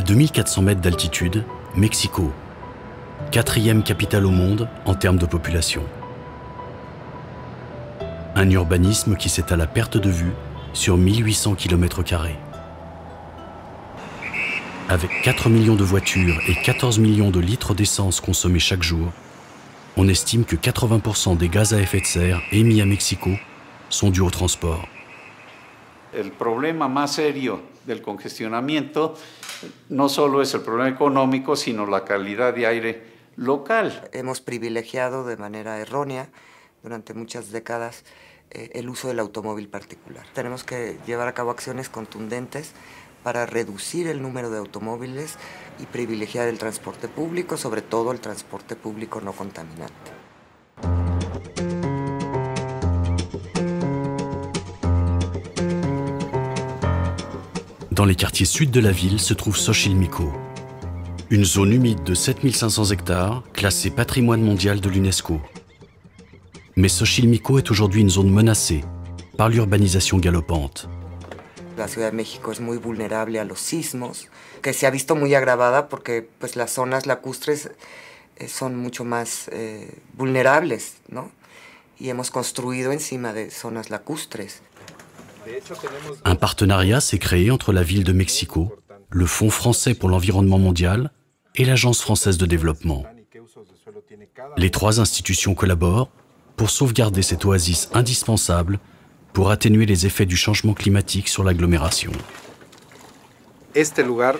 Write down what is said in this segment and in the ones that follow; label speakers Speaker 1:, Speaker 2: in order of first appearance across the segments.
Speaker 1: À 2400 mètres d'altitude, Mexico, quatrième capitale au monde en termes de population. Un urbanisme qui s'étale à perte de vue sur 1800 km². Avec 4 millions de voitures et 14 millions de litres d'essence consommés chaque jour, on estime que 80% des gaz à effet de serre émis à Mexico sont dus au transport.
Speaker 2: El problema más serio del congestionamiento no solo es el problema económico, sino la calidad de aire local.
Speaker 3: Hemos privilegiado de manera errónea durante muchas décadas el uso del automóvil particular. Tenemos que llevar a cabo acciones contundentes para reducir el número de automóviles y privilegiar el transporte público, sobre todo el transporte público no contaminante.
Speaker 1: Dans les quartiers sud de la ville se trouve Xochimilco, une zone humide de 7500 hectares classée patrimoine mondial de l'UNESCO. Mais Xochimilco est aujourd'hui une zone menacée par l'urbanisation galopante.
Speaker 3: La Ciudad de México es muy vulnerable a los sismos, que se ha visto muy agravada porque pues, las zonas lacustres son mucho más vulnerables, ¿no? Y hemos construido encima de zonas lacustres.
Speaker 1: Un partenariat s'est créé entre la ville de Mexico, le Fonds français pour l'environnement mondial et l'Agence française de développement. Les trois institutions collaborent pour sauvegarder cette oasis indispensable pour atténuer les effets du changement climatique sur l'agglomération.
Speaker 4: Este lugar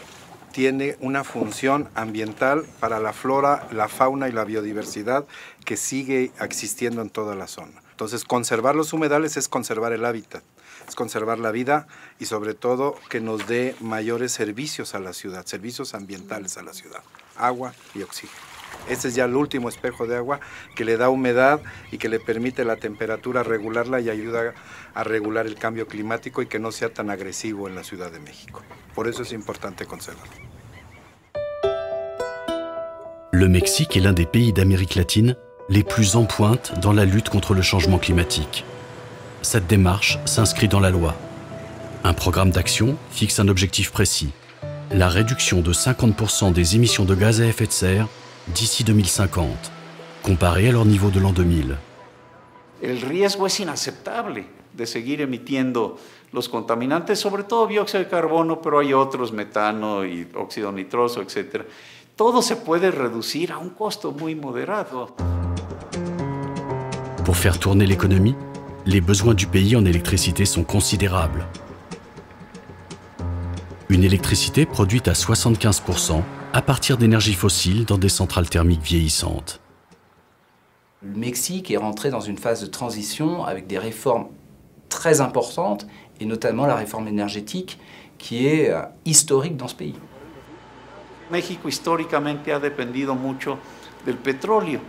Speaker 4: tiene una función ambiental para la flora, la fauna y la biodiversidad que sigue existiendo en toda la zona. Entonces, conservar los humedales es conservar el hábitat, es conservar la vida y sobre todo que nos dé mayores servicios a la ciudad, servicios ambientales a la ciudad, agua y oxígeno. Este es ya el último espejo de agua que le da humedad y que le permite la temperatura regularla y ayuda a regular el cambio climático y que no sea tan agresivo en la Ciudad de México. Por eso es importante conservarlo.
Speaker 1: Le Mexique est l'un des pays d'Amérique latine les plus en pointe dans la lutte contre le changement climatique. Cette démarche s'inscrit dans la loi. Un programme d'action fixe un objectif précis, la réduction de 50% des émissions de gaz à effet de serre d'ici 2050, comparé à leur niveau de l'an 2000.
Speaker 2: El riesgo es inaceptable de seguir emitiendo los contaminantes, sobre todo dióxido de carbono, pero hay otros, metano y óxido nitroso, etc. Todo se puede reducir a un costo muy moderado.
Speaker 1: Pour faire tourner l'économie, les besoins du pays en électricité sont considérables. Une électricité produite à 75% à partir d'énergies fossiles dans des centrales thermiques vieillissantes.
Speaker 5: Le Mexique est rentré dans une phase de transition avec des réformes très importantes, et notamment la réforme énergétique qui est historique dans ce pays.
Speaker 2: México históricamente ha dependido mucho del petróleo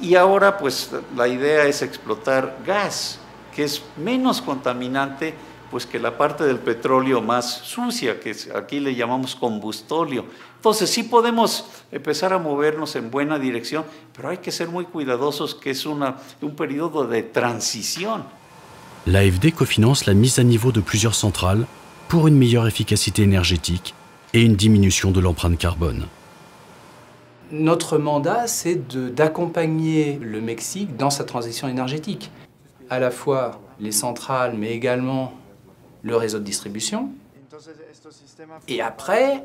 Speaker 2: y ahora pues la idea es explotar gas, que es menos contaminante pues que la parte del petróleo más sucia, que aquí le llamamos combustóleo. Entonces sí podemos empezar a movernos en buena dirección, pero hay que ser muy cuidadosos que es un periodo de transición.
Speaker 1: L'AFD cofinance la mise à niveau de plusieurs centrales pour une meilleure efficacité énergétique et une diminution de l'empreinte carbone.
Speaker 5: Notre mandat, c'est d'accompagner le Mexique dans sa transition énergétique. À la fois les centrales, mais également le réseau de distribution. Et après,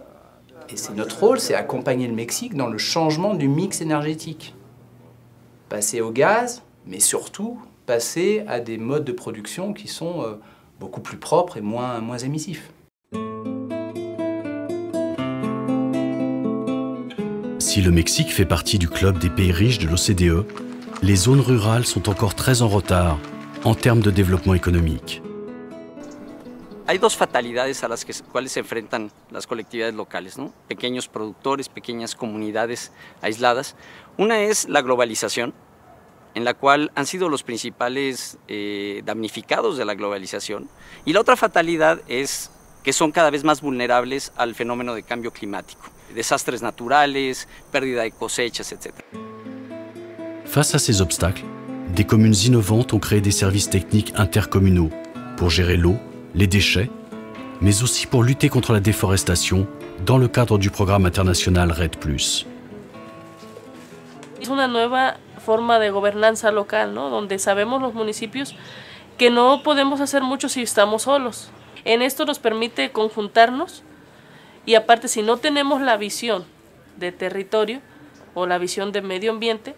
Speaker 5: et c'est notre rôle, c'est accompagner le Mexique dans le changement du mix énergétique. Passer au gaz, mais surtout passer à des modes de production qui sont beaucoup plus propres et moins émissifs.
Speaker 1: Si le Mexique fait partie du club des pays riches de l'OCDE, les zones rurales sont encore très en retard en termes de développement économique.
Speaker 6: Hay dos fatalidades a las cuales se enfrentan las colectividades locales, ¿no? Pequeños productores, pequeñas comunidades aisladas. Una es la globalización, en la cual han sido los principales damnificados de la globalización. Y la otra fatalidad es que son cada vez más vulnerables al fenómeno de cambio climático. Desastres naturales, pérdida de cosechas, etc.
Speaker 1: Face à ces obstacles, des communes innovantes ont créé des services techniques intercommunaux pour gérer l'eau, les déchets, mais aussi pour lutter contre la déforestation dans le cadre du programme international REDD+.
Speaker 7: Es una nueva forma de gobernanza local, ¿no? Donde sabemos los municipios que no podemos hacer mucho si estamos solos. En esto nos permite conjuntarnos y aparte si no tenemos la visión de territorio o la visión de medio ambiente,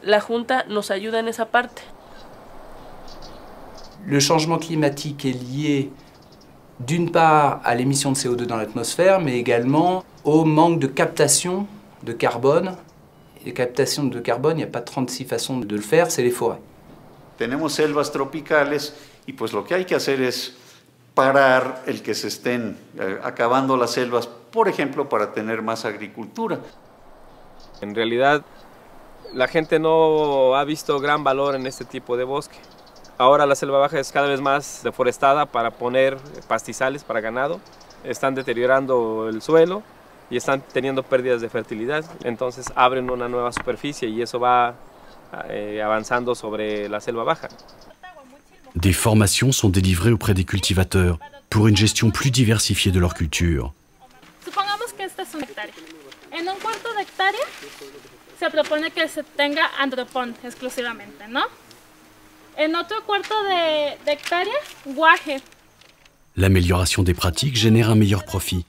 Speaker 7: la Junta nos ayuda en esa parte.
Speaker 5: Le changement climatique est lié d'une part à l'émission de CO2 dans l'atmosphère, mais également au manque de captation de carbone. Et la captation de carbone, il n'y a pas 36 façons de le faire, c'est les forêts.
Speaker 2: Tenemos selvas tropicales y pues lo que hay que hacer es parar el que se estén acabando las selvas, por ejemplo, para tener más agricultura.
Speaker 8: En realidad, la gente no ha visto gran valor en este tipo de bosque. Ahora la selva baja es cada vez más deforestada para poner pastizales para ganado. Están deteriorando el suelo y están teniendo pérdidas de fertilidad. Entonces abren una nueva superficie y eso va avanzando sobre la selva baja.
Speaker 1: Des formations sont délivrées auprès des cultivateurs pour une gestion plus diversifiée de leur culture.
Speaker 9: Supongamos que esta es una hectárea. En un cuarto de hectárea se propone que se tenga andropón exclusivamente, ¿no? En otro cuarto de hectárea, guaje.
Speaker 1: L'amélioration des pratiques génère un meilleur profit,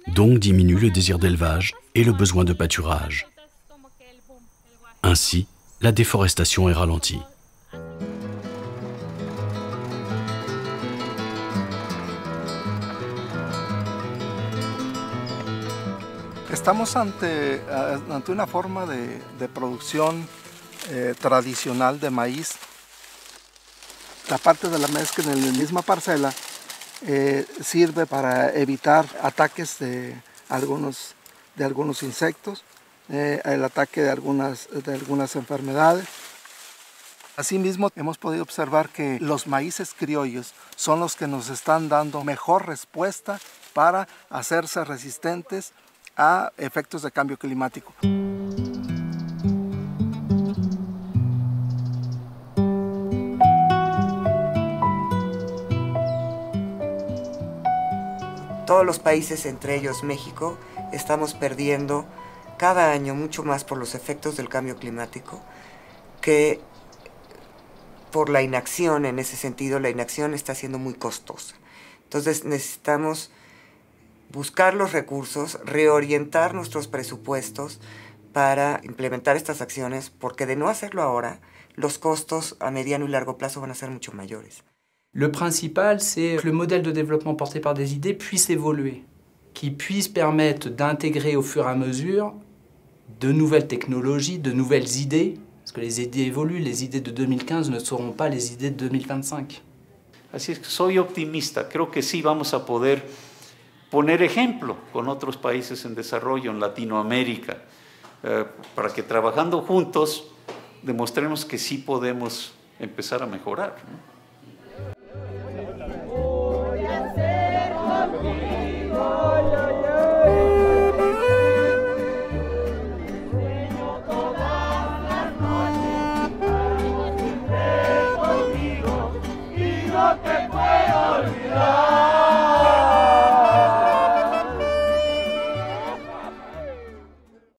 Speaker 1: donc diminue le désir d'élevage et le besoin de pâturage. Ainsi, la déforestation est ralentie.
Speaker 10: Estamos ante una forma de producción tradicional de maíz. La parte de la mezcla en la misma parcela sirve para evitar ataques de algunos insectos, el ataque de algunas enfermedades. Asimismo, hemos podido observar que los maíces criollos son los que nos están dando mejor respuesta para hacerse resistentes a efectos de cambio climático.
Speaker 3: Todos los países, entre ellos México, estamos perdiendo cada año mucho más por los efectos del cambio climático que por la inacción. En ese sentido, la inacción está siendo muy costosa. Entonces necesitamos buscar los recursos, reorientar nuestros presupuestos para implementar estas acciones, porque de no hacerlo ahora, los costos a mediano y largo plazo van a ser mucho mayores.
Speaker 5: Le principal, c'est que le modèle de développement porté par des idées puisse évoluer, qu'il puisse permettre d'intégrer au fur et à mesure de nouvelles technologies, de nouvelles idées, parce que les idées évoluent, les idées de 2015 ne seront pas les idées de 2025.
Speaker 2: Así es que soy optimista, creo que sí vamos a poder poner ejemplo con otros países en desarrollo, en Latinoamérica, para que trabajando juntos demostremos que sí podemos empezar a mejorar, ¿no?
Speaker 11: Voy a ser contigo.